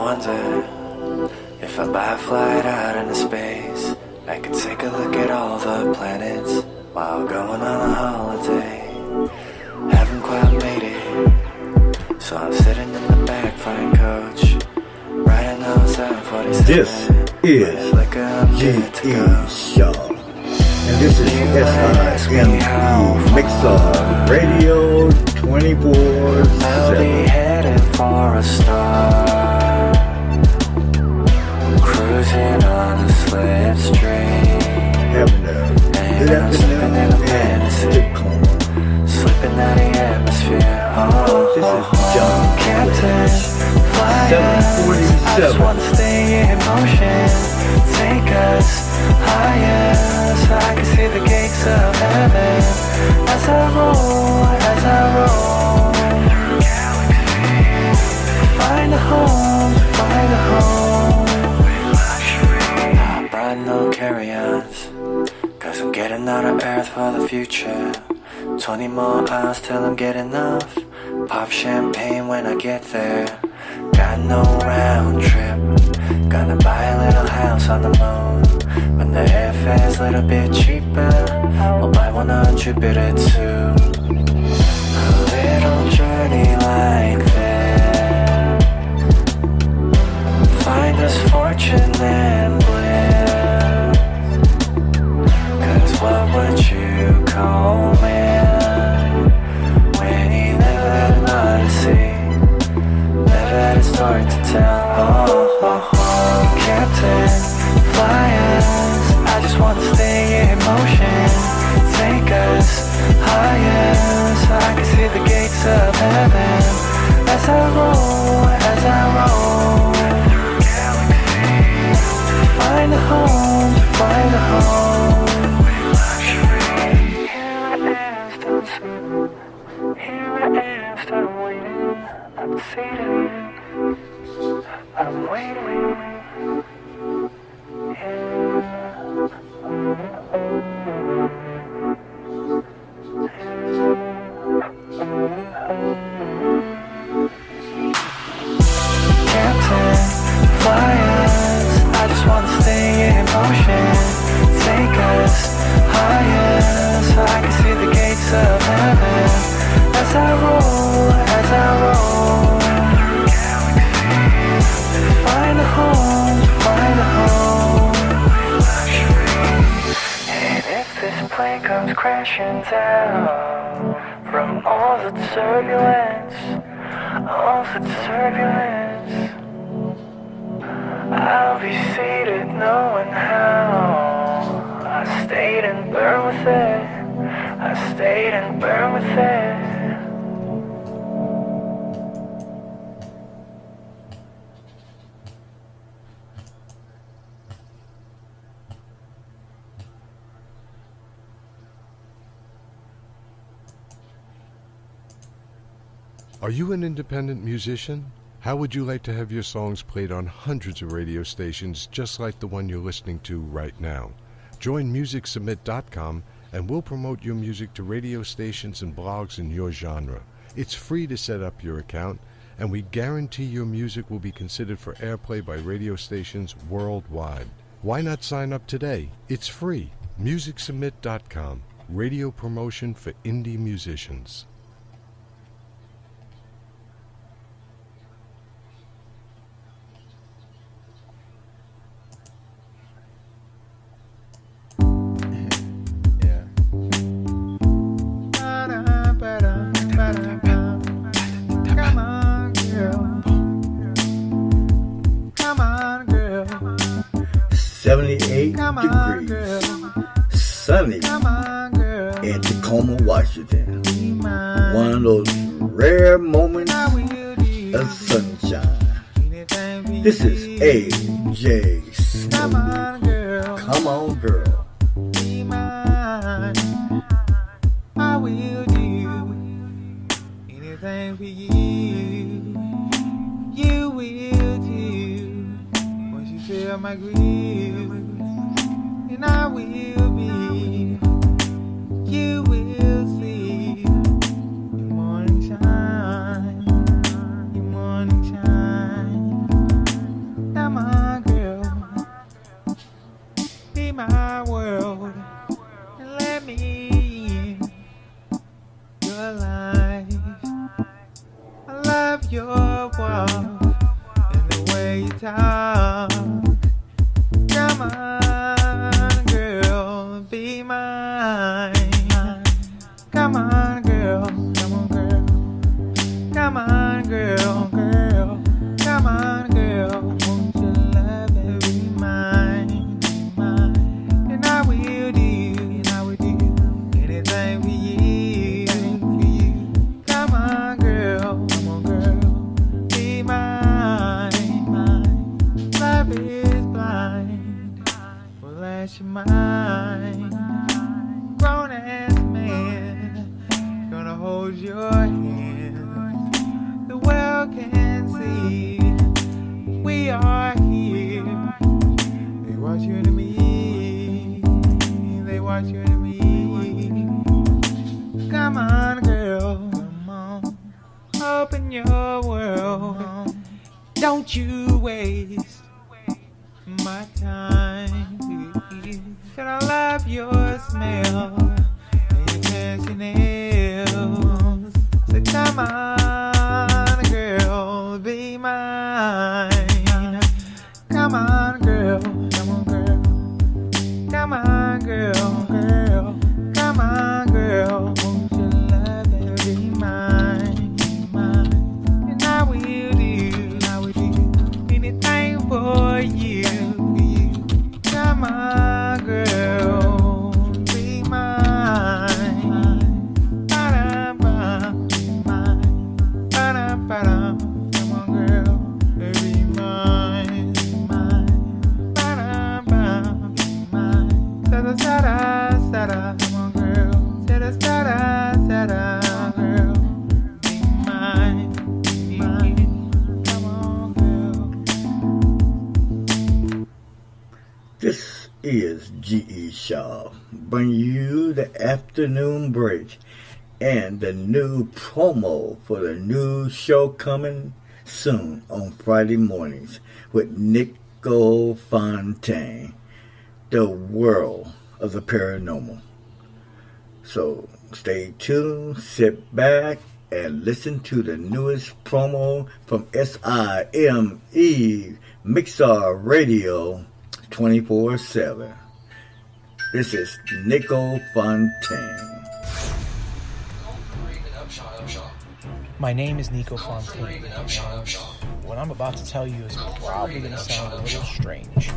wonder if I buy a flight out into space, I could take a look at all the planets while going on a holiday. Haven't quite made it, so I'm sitting in the back flying coach, riding on 747. This is G.E. Shaw, and this is SIME Mixer Radio 24/7. I'll be headed for a star, cruising on a slipstream, Having a good afternoon and slipping out the atmosphere. This is John Captain, fly us. I just wanna stay in motion. Take us higher, so I can see the gates of heaven. As I roll through galaxies, find a home. With luxury, I brought no carry-ons, 'cause I'm getting out of Earth for the future. 20 more hours till I'm getting off. Pop champagne when I get there. Got no round trip. Gonna buy a little house on the moon. When the airfare's a little bit cheaper, I'll buy one on Jupiter too. A little journey like that, find us fortune and bliss. 'Cause what would you call me when you never had an odyssey, never had a story to tell? Captain, fly us. I just wanna stay in motion. Take us higher, so I can see the gates of heaven. As I roll through galaxies, find a home. With luxury, here I am, still waiting. I'm seated, I'm waiting. Captain, fly us. I just wanna stay in motion. Take us higher, so I can see the gates of heaven. As I roll through galaxies, find a home. With luxury, and if this plane comes crashing down from all the turbulence, I'll be seated knowing how I stayed and burned with it. Are you an independent musician? How would you like to have your songs played on hundreds of radio stations just like the one you're listening to right now? Join MusicSubmit.com and we'll promote your music to radio stations and blogs in your genre. It's free to set up your account, and we guarantee your music will be considered for airplay by radio stations worldwide. Why not sign up today? It's free. MusicSubmit.com, radio promotion for indie musicians. Come on, girl. 78 degrees, sunny in Tacoma, Washington. One of those rare moments of sunshine. This is A.J. Smooth. Come on, girl. Be mine. I will do anything for you. You will too. Once you feel my grief, and I will be. You will see your morning shine. Your morning shine. talk. Come on, girl, be mine. Come on, girl, come on, girl. Come on, girl, girl. Come on, girl, won't you love and be mine, mine? And I will do anything for you, for you. Come on, girl, be mine, mine. Love is blind, well, that's your mind. Grown ass man, gonna hold your hand. The world can see we are here. They want you to me. They want you to me. Come on, girl. Come on. Open your world. Don't you waste my time. Can I love your smell and your fancy nails? So come on, girl, be mine. Come on, girl. Come on, girl. Come on, girl, girl. Come on, girl. Won't you love and be mine, mine? And I will do anything for you, for you. Come on, girl, be mine. Ba-dum-bum, mine. Ba-dum-ba-dum. Come on, girl, be mine, mine. Ba-dum-bum, mine. Sa-da, sa-da, come on, girl. Sa-da, girl. Be mine, mine. Come on, girl. This is G.E. Shaw, bringing you the afternoon break and the new promo for the new show coming soon on Friday mornings with Niko Fontaine, the world of the paranormal. So stay tuned, sit back, and listen to the newest promo from SIME Mixar Radio 24/7. This is Niko Fontaine. My name is Niko Fontaine, and what I'm about to tell you is probably going to sound a little strange.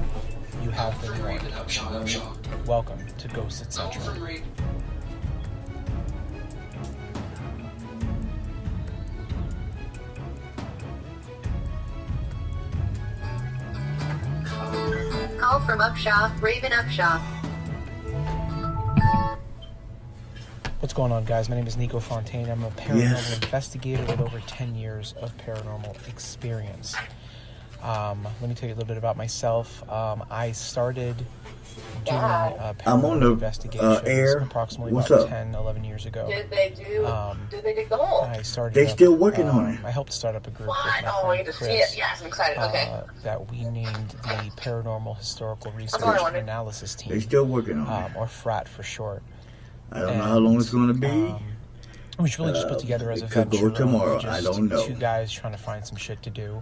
You have been warned. Welcome to Ghost Etc. Call from Upshaw, Raven Upshaw. What's going on, guys? My name is Niko Fontaine. I'm a paranormal investigator with over 10 years of paranormal experience. Let me tell you a little bit about myself. I started doing paranormal investigations air. approximately What's about up? 10, 11 years ago. Did they dig the hole? I started. They still working on it. I helped start up a group with What? my Oh, I friend get to see Chris, it. Yes, I'm excited. Okay. that we named the Paranormal Historical Research only and wondering. Analysis They Team, still working on it. or FRAT for short. I don't know how long it's going to be. Which really just put together as a it could go venture of tomorrow. just I don't know. two guys trying to find some shit to do.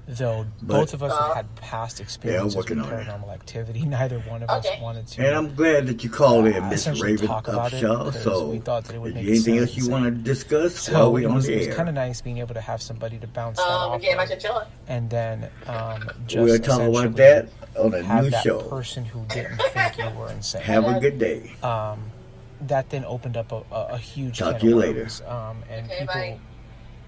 Though both of us have had past experiences with working on it. paranormal activity, neither one of us wanted to. And I'm glad that you called in, Miss essentially Raven talk about it, Upshaw. because So, we thought that it would is make there anything else sense. you want to discuss So while we're it on was, the air? kind of nice being able to have somebody to bounce that off Getting my of, chinchilla. and then just We'll talk about essentially that on a have new that show. person who didn't think you were insane. Have a good day. That then opened up a huge Talk can to you of later. worms, and Okay, people bye.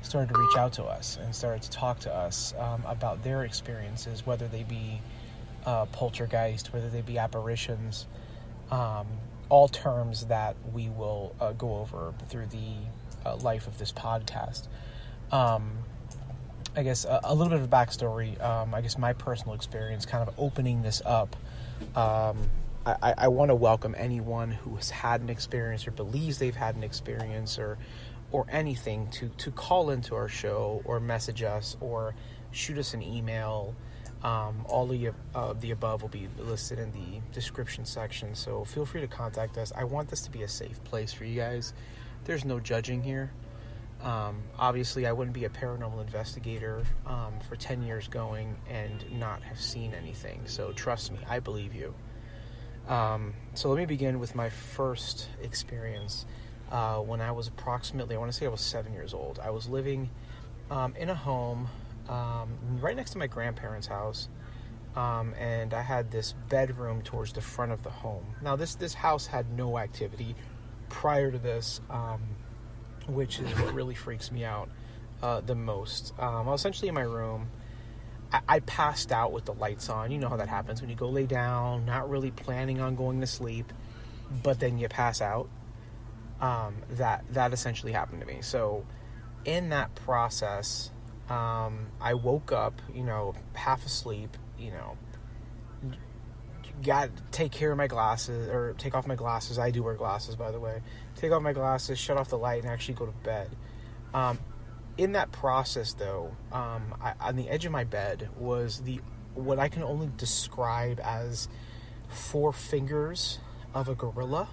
started to reach out to us and started to talk to us about their experiences, whether they be poltergeist, whether they be apparitions, all terms that we will go over through the life of this podcast. I guess a little bit of a backstory. I guess my personal experience, kind of opening this up. I want to welcome anyone who has had an experience or believes they've had an experience or anything to call into our show or message us or shoot us an email. All of the above will be listed in the description section, so feel free to contact us. I want this to be a safe place for you guys. There's no judging here. Obviously, I wouldn't be a paranormal investigator for 10 years going and not have seen anything. So trust me, I believe you. So let me begin with my first experience. When I was approximately, I want to say I was 7 years old. I was living in a home right next to my grandparents' house. And I had this bedroom towards the front of the home. Now, this house had no activity prior to this, which is what really freaks me out the most. I was essentially in my room. I passed out with the lights on. You know how that happens when you go lay down, not really planning on going to sleep, but then you pass out. That essentially happened to me. So in that process, I woke up, half asleep, got to take care of my glasses, or take off my glasses. I do wear glasses, by the way. Take off my glasses, shut off the light, and actually go to bed. In that process, though, on the edge of my bed was what I can only describe as 4 fingers of a gorilla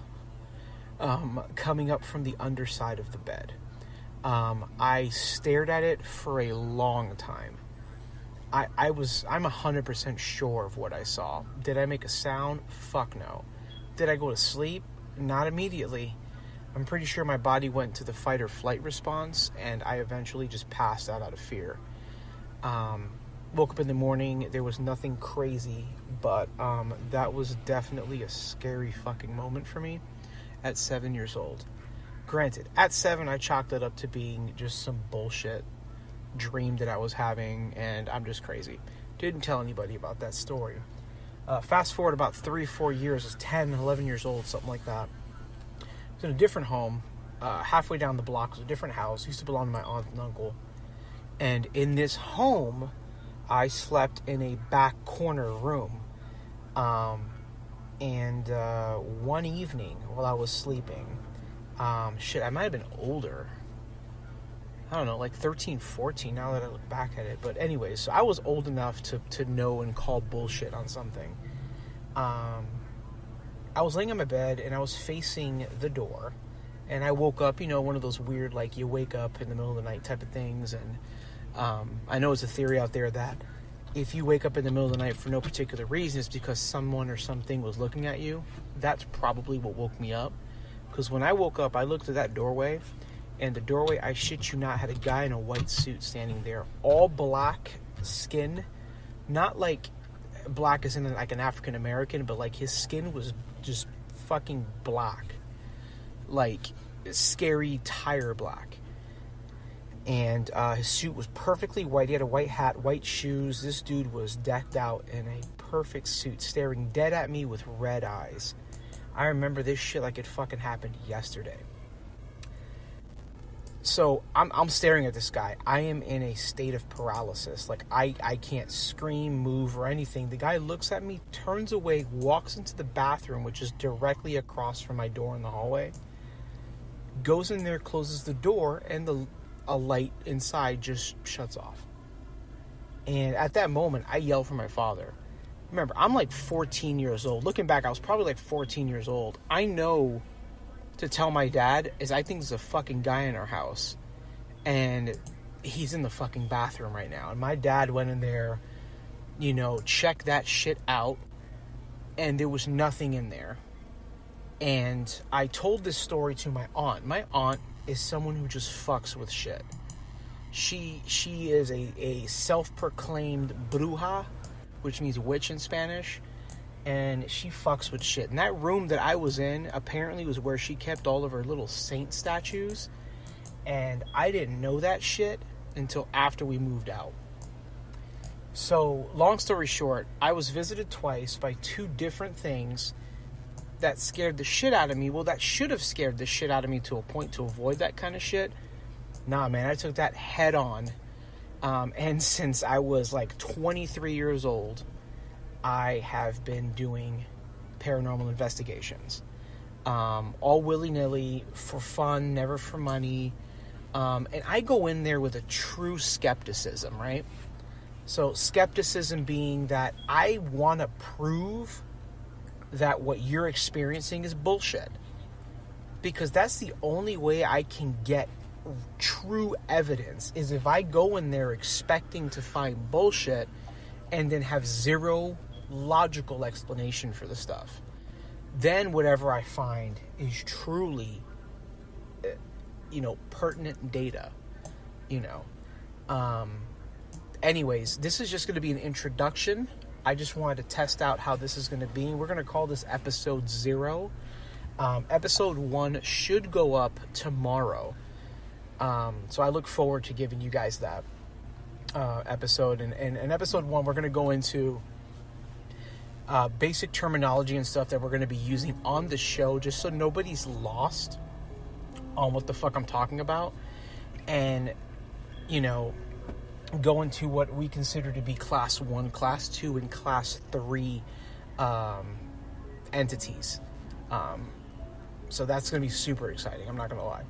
coming up from the underside of the bed. I stared at it for a long time. I'm 100% sure of what I saw. Did I make a sound? Fuck no. Did I go to sleep? Not immediately. I'm pretty sure my body went to the fight or flight response, and I eventually just passed out of fear. Woke up in the morning, there was nothing crazy, but that was definitely a scary fucking moment for me at 7 years old. Granted, at 7, I chalked it up to being just some bullshit dream that I was having, and I'm just crazy. Didn't tell anybody about that story. Fast forward about 3-4 years, I was 10, 11 years old, something like that. I was in a different home, halfway down the block. It was a different house. It used to belong to my aunt and uncle. And in this home, I slept in a back corner room. And one evening while I was sleeping, I might have been older. I don't know, like 13, 14 now that I look back at it. But anyways, so I was old enough to know and call bullshit on something. I was laying on my bed and I was facing the door. And I woke up, one of those weird, like, you wake up in the middle of the night type of things. And I know it's a theory out there that if you wake up in the middle of the night for no particular reason, it's because someone or something was looking at you. That's probably what woke me up. Because when I woke up, I looked at that doorway. And the doorway, I shit you not, had a guy in a white suit standing there. All black skin. Not like black as in like an African American, but like his skin was just fucking black. Like scary tire black. And his suit was perfectly white. He had a white hat, white shoes. This dude was decked out in a perfect suit, staring dead at me with red eyes. I remember this shit like it fucking happened yesterday. So I'm staring at this guy. I am in a state of paralysis. Like I can't scream, move, or anything. The guy looks at me, turns away, walks into the bathroom, which is directly across from my door in the hallway. Goes in there, closes the door, and a light inside just shuts off. And at that moment, I yell for my father. Remember, I'm like 14 years old. Looking back, I was probably like 14 years old. I know to tell my dad is I think there's a fucking guy in our house. And he's in the fucking bathroom right now. And my dad went in there, checked that shit out. And there was nothing in there. And I told this story to my aunt. My aunt is someone who just fucks with shit. She is a self-proclaimed bruja, which means witch in Spanish. And she fucks with shit. And that room that I was in apparently was where she kept all of her little saint statues. And I didn't know that shit until after we moved out. So, long story short, I was visited twice by 2 different things that scared the shit out of me. Well, that should have scared the shit out of me to a point to avoid that kind of shit. Nah, man, I took that head on. And since I was like 23 years old, I have been doing paranormal investigations. All willy-nilly, for fun, never for money. And I go in there with a true skepticism, right? So skepticism being that I want to prove that what you're experiencing is bullshit. Because that's the only way I can get true evidence is if I go in there expecting to find bullshit and then have zero logical explanation for the stuff. Then whatever I find is truly, pertinent data, Anyways, this is just going to be an introduction. I just wanted to test out how this is going to be. We're going to call this episode 0. Episode 1 should go up tomorrow. So I look forward to giving you guys that episode. And in episode 1, we're going to go into basic terminology and stuff that we're going to be using on the show, just so nobody's lost on what the fuck I'm talking about. And, go into what we consider to be Class 1, Class 2, and Class 3 entities. So that's going to be super exciting. I'm not going to lie.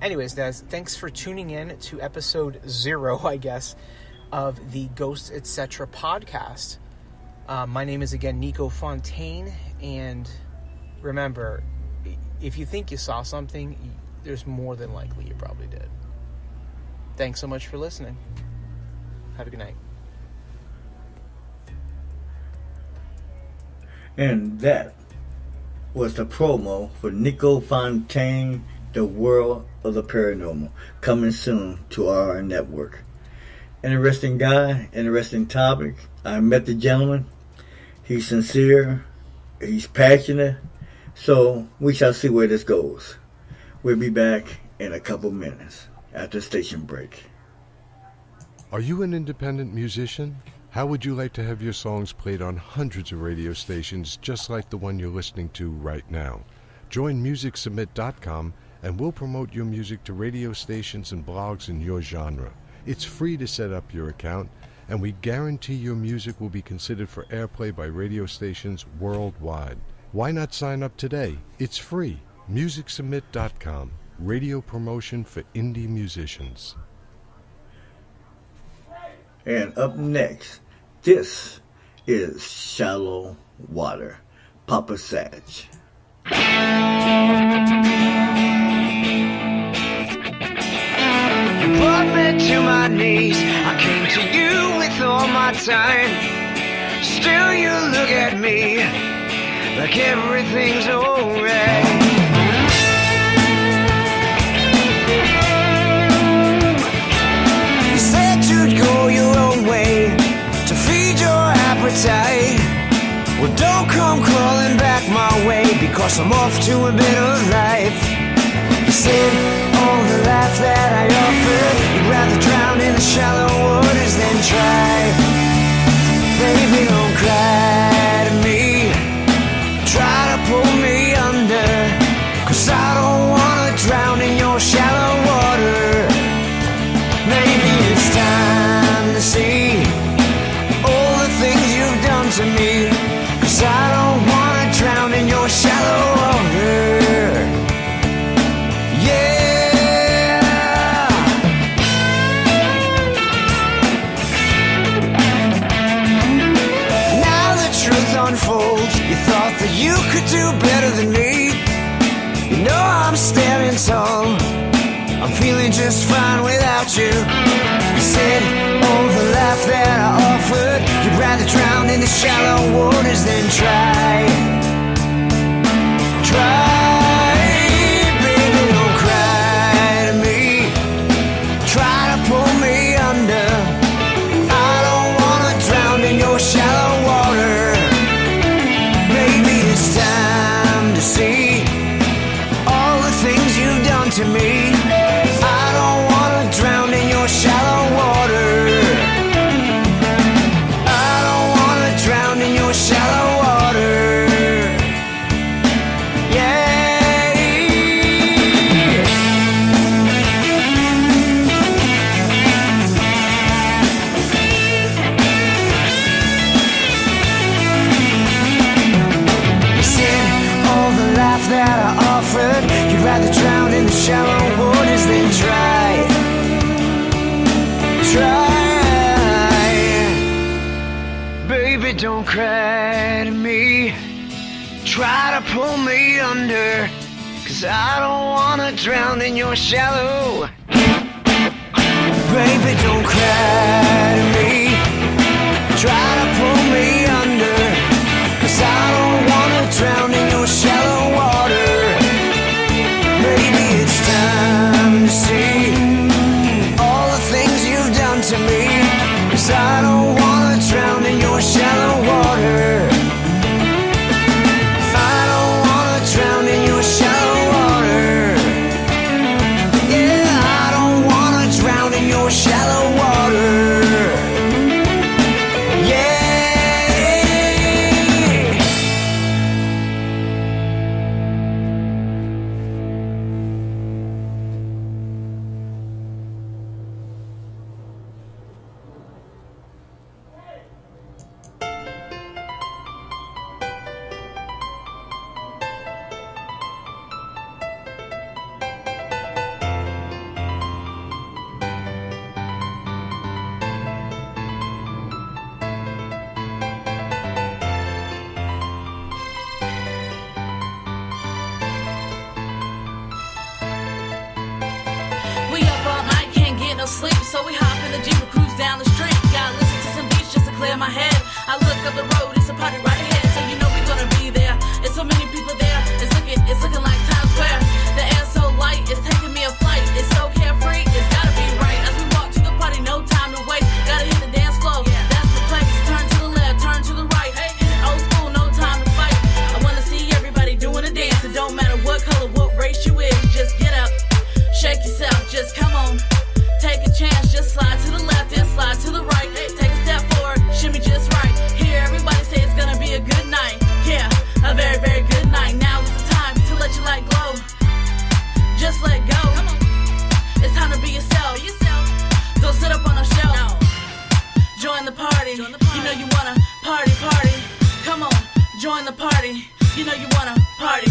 Anyways, guys, thanks for tuning in to episode 0, I guess, of the Ghosts Etc. podcast. My name is, again, Niko Fontaine, and remember, if you think you saw something, there's more than likely you probably did. Thanks so much for listening. Have a good night. And that was the promo for Niko Fontaine, The World of the Paranormal, coming soon to our network. Interesting guy, interesting topic. I met the gentleman. He's sincere. He's passionate. So we shall see where this goes. We'll be back in a couple minutes after station break. Are you an independent musician? How would you like to have your songs played on hundreds of radio stations just like the one you're listening to right now? Join MusicSubmit.com and we'll promote your music to radio stations and blogs in your genre. It's free to set up your account, and we guarantee your music will be considered for airplay by radio stations worldwide. Why not sign up today? It's free. MusicSubmit.com. Radio promotion for indie musicians. And up next, this is Shallow Water, Papa Sag. You brought me to my knees. I came to you with all my time. Still you look at me like everything's alright. You said you'd go your own way to feed your appetite. Well, don't come crawling back my way, because I'm off to a better life. You said all the life that I offered, you'd rather drown in the shallow waters than try. Baby, don't cry to me, try to pull me under, 'cause I don't wanna drown in your shallow water. Maybe it's time to see all the things you've done to me, 'cause I don't wanna drown in your shallow water. Yeah. Now the truth unfolds. You thought that you could do better than me. You know I'm standing tall, I'm feeling just fine without you. You said all the life that I offered, you'd rather drown in the shallow waters than try. Try, baby, don't cry to me, try to pull me under. I don't wanna drown in your shallow water. Maybe it's time to see all the things you've done to me. I don't wanna drown in your shallow water. I don't wanna drown in your shallow water. Yeah. You said all the life that I offered, you'd rather drown in the shallow waters than try. Try. Baby, don't cry to me, try to pull me under. 'cause I don't wanna drown in your shallow. Baby, don't cry to me, try to pull me under, 'cause I don't wanna drown in your shallow water. Maybe it's time to see all the things you've done to me, 'cause I don't wanna drown in your shallow water. I don't wanna drown in your shallow water. Yeah, I don't wanna drown in your shallow water. We up all night, can't get no sleep, so we hop in the Jeep and cruise down the street. Gotta listen to some beats just to clear my head. I look up the road, it's a party right ahead, so you know we're gonna be there. There's so many people there, it's looking like Times Square. The air's so light, it's taking me a flight. It's so carefree, it's gotta be right. As we walk to the party, no time to waste. Gotta hit the dance floor, that's the place. Turn to the left, turn to the right. Hit it old school, no time to fight. I wanna see everybody doing a dance. It don't matter what color, what race you is, just get up. Shake yourself, just come on. Take a chance, just slide to the left and slide to the right. Take a step forward, shimmy just right. Hear everybody say it's gonna be a good night. Yeah, a very, very good night. Now is the time to let your light glow. Just let go. Come on. It's time to be yourself. Don't sit up on a shelf. Join the party. You know you wanna party. Come on, join the party. You know you wanna party.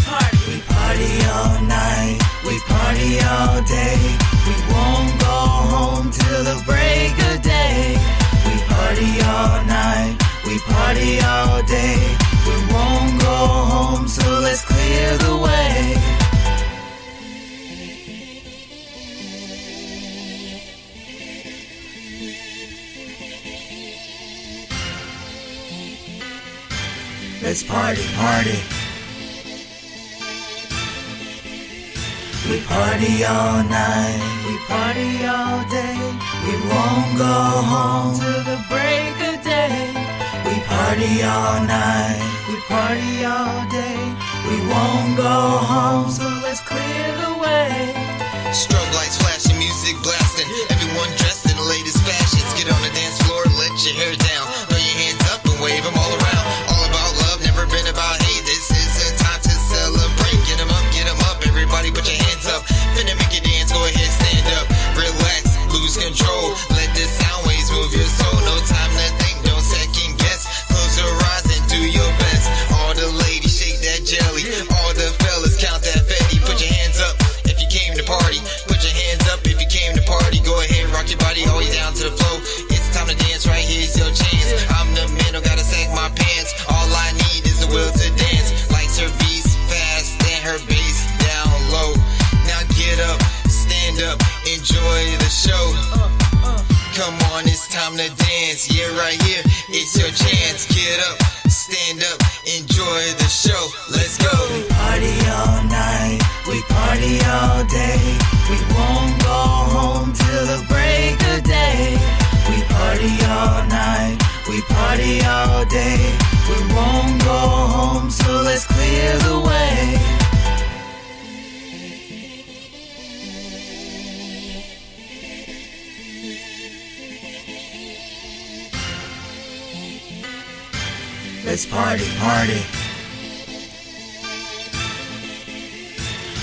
We party all night, we party all day. We won't go home till the break of day. We party all night, we party all day. We won't go home, so let's clear the way. Let's party. We party all night, we party all day. We won't go home till the break of day. We party all night, we party all day. We won't go home, so let's clear the way. Strobe lights flashing, music blasting. Everyone dressed in the latest fashions. Get on the dance floor and let your hair down. Throw your hands up and wave them all around. All about love, never been about hate. This is a time to celebrate. Get 'em up, everybody put your hands up. Finna make you dance, go ahead, stand up. Relax, lose control. Let the sound waves move your soul. No time to think, don't second guess. Close your eyes and do your best. All the ladies shake that jelly. All the fellas count that fatty. Put your hands up if you came to party. Put your hands up if you came to party. Go ahead, rock your body all the way down to the floor. It's time to dance, right here's your chance. I'm the man who gotta sag my pants. All I need is the will to dance. Likes her beats fast and her bass down low. Now get up, stand up, enjoy the show. Come on, it's time to dance. Yeah, right here, it's your chance. Get up, stand up, enjoy the show. Let's go. We party all night, we party all day. We won't go home till the break of day. We party all night, we party all day. We won't go home, so let's clear the way. Let's party.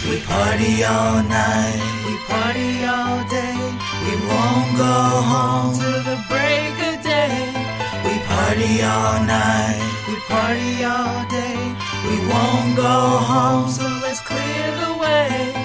We party all night, we party all day. We won't go home till the break of day. We party all night, we party all day. We won't go home, so let's clear the way.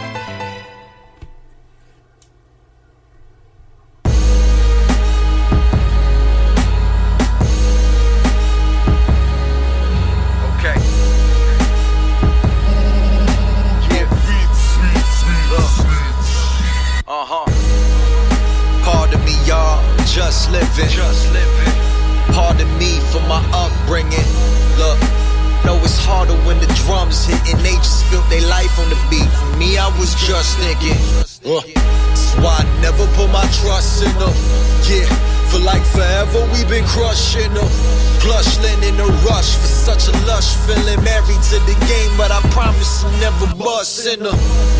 ringing. Look, know it's harder when the drums hit and they just built their life on the beat. For me, I was just thinking, that's why I never put my trust in them. Yeah, for like forever we've been crushing them. Plush in a rush for such a lush feeling. Married to the game, but I promise you never bust in them.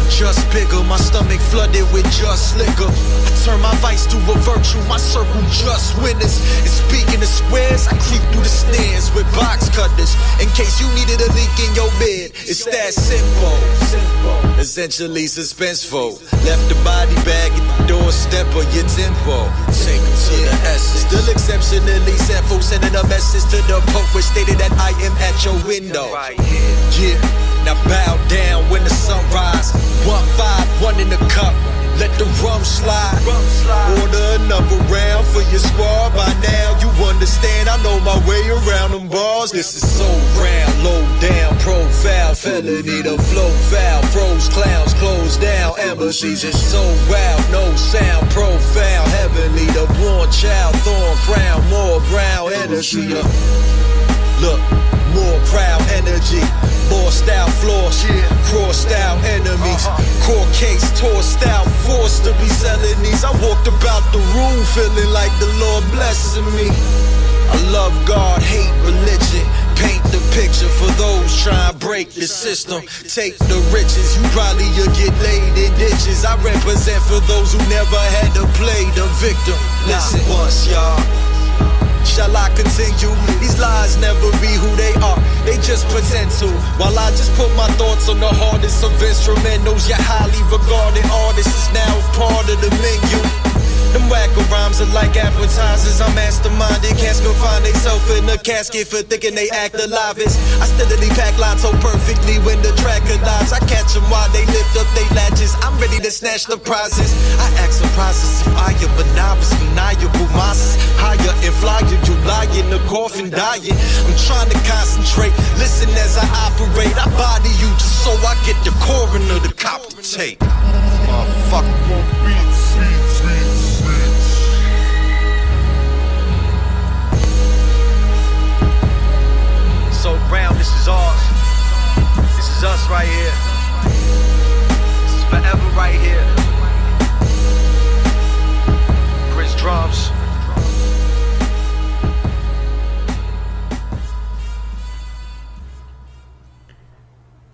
Just bigger, my stomach flooded with just liquor. I turn my vice to a virtue, my circle just winners. And speaking of squares, I creep through the stairs with box cutters. In case you needed a leak in your bed, it's that simple. Essentially suspenseful. Left the body bag at the doorstep of your tempo. Take them to the essence. Still exceptionally sinful, sending a message to the Pope which stated that I am at your window. Yeah, now bow down when the sun rise. 1-5, 1 in the cup. Let the rum slide. Order another round for your squad. By now you understand I know my way around them bars. This is so round, low down, profile, felony, the flow foul, froze clowns, closed down, embassies is so wild, no sound, profile, heavenly, the born child, thorn crown, more brown energy. Look, more crowd energy, more style floors, cross style enemies, core case, tour style, forced to be selling these. I walked about the room feeling like the Lord blessing me. I love God, hate religion, paint the picture for those trying to break the system. Take the riches, you probably you'll get laid in ditches. I represent for those who never had to play the victim. Listen once, y'all. Shall I continue? These lies never be who they are. They just pretend to. While I just put my thoughts on the hardest of instrumentals. Your highly regarded artist is now part of the menu. Them wacko rhymes are like appetizers. I'm masterminded, can't confine theyself in a casket for thinking they act alive. I steadily pack lines so perfectly when the track collides. I catch them while they lift up their latches. I'm ready to snatch the prizes. I act surprises if I am a novice, maniacal monsters. Higher and flyer, you lie in the coffin dying. I'm trying to concentrate, listen as I operate. I body you just so I get the coroner to cop the tape. Motherfucker. So Brown, this is ours. This is us right here. This is forever right here. Chris Drums.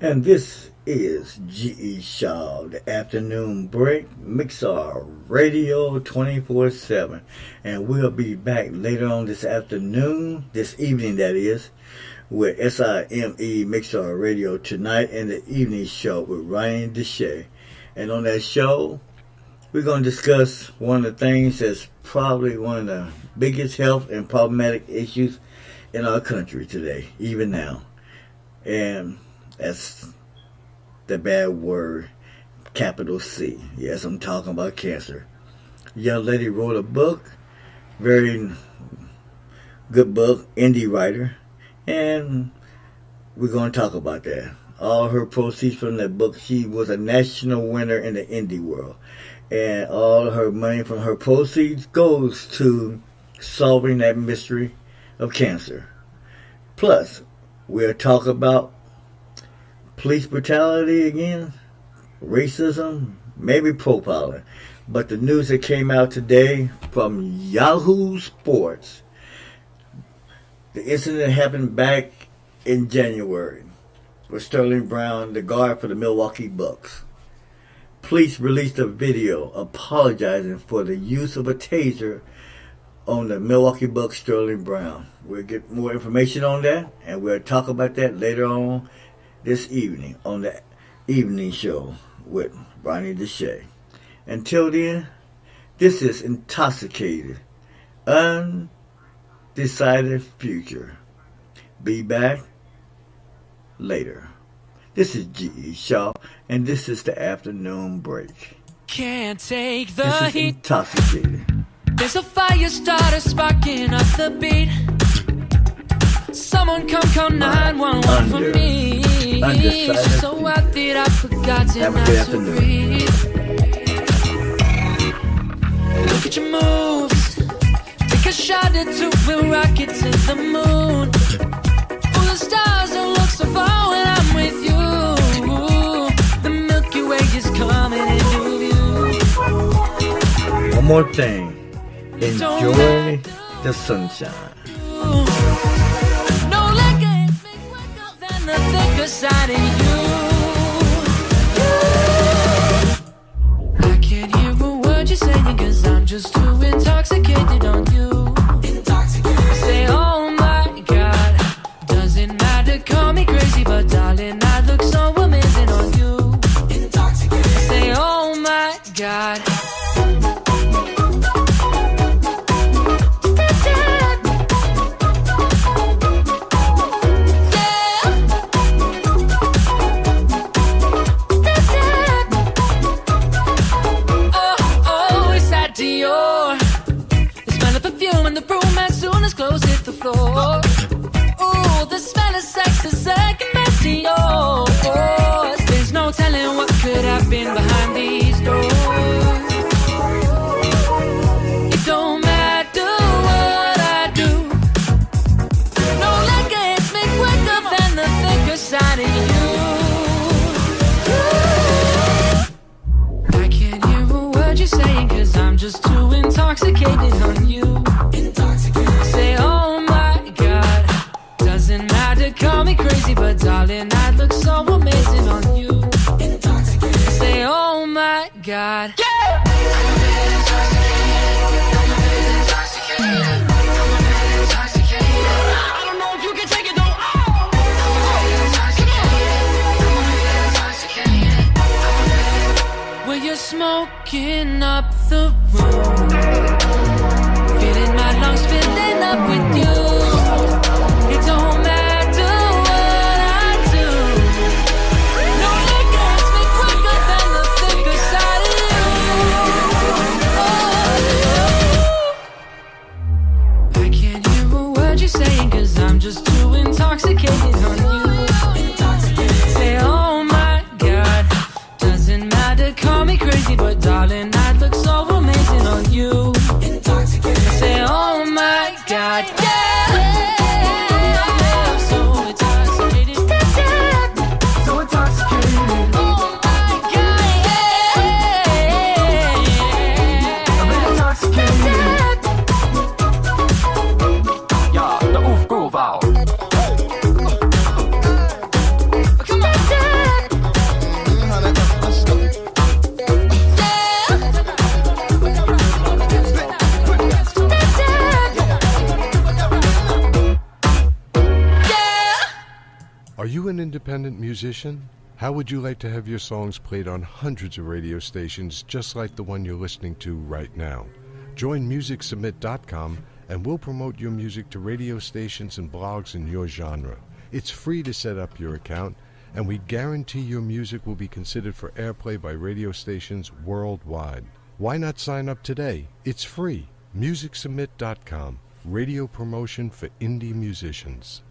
And this is G.E. Shaw, the afternoon break, Mixar Radio 24/7. And we'll be back later on this afternoon, this evening that is, with SIME Mixar Radio tonight and the evening show with Ryan Deshay. And on that show, we're going to discuss one of the things that's probably one of the biggest health and problematic issues in our country today, even now. And that's the bad word, capital C. Yes, I'm talking about cancer. A young lady wrote a book, very good book, indie writer, and we're going to talk about that. All her proceeds from that book, she was a national winner in the indie world. And all her money from her proceeds goes to solving that mystery of cancer. Plus, we'll talk about police brutality again, racism, maybe profiling. But the news that came out today from Yahoo Sports, the incident happened back in January with Sterling Brown, the guard for the Milwaukee Bucks. Police released a video apologizing for the use of a taser on the Milwaukee Bucks Sterling Brown. We'll get more information on that, and we'll talk about that later on this evening on the evening show with Ronnie Deshay. Until then, this is Intoxicated, Undecided Future. Be back later. This is G.E. Shaw, and this is the afternoon break. Can't take the This is heat. Intoxicated. There's a fire starter sparking up the beat. Someone come 911 for me. Undecided. So out that I forgot to Have a not good to afternoon. breathe. Look at your moves. Take a a shot or two, we'll rock it to the moon. Oh, the stars don't look so far when I'm with you. The Milky Way is coming into view. One more thing. Enjoy the sunshine. No leggings make quicker than the thicker side of you. I can't hear a word you're saying, cause I'm just too intoxicated on you. I say, oh my God, doesn't matter, call me crazy, but darling, I look so amazing on you. I say, oh my God. Floor. Ooh, the smell of sex is second best to yours. There's no telling what could have been behind these doors. It don't matter what I do. No leggings make quicker than the thicker side of you. I can't hear a word you're saying, cause I'm just too intoxicated on you. Say, oh, call me crazy, but darling, I look so amazing on you. Say, oh my God. Yeah! I don't know if you can take it though. Well, you're smoking up the room, filling my lungs, filling up with you. It don't matter. Cause I'm just too intoxicated on you. Say, oh my God, doesn't matter, call me crazy, but darling, I look so amazing on you. Say, oh my God, yeah. I'm so intoxicated. So intoxicated. Oh my God, yeah. I'm intoxicated. Are you an independent musician? How would you like to have your songs played on hundreds of radio stations just like the one you're listening to right now? Join MusicSubmit.com and we'll promote your music to radio stations and blogs in your genre. It's free to set up your account, and we guarantee your music will be considered for airplay by radio stations worldwide. Why not sign up today? It's free. MusicSubmit.com. Radio promotion for indie musicians.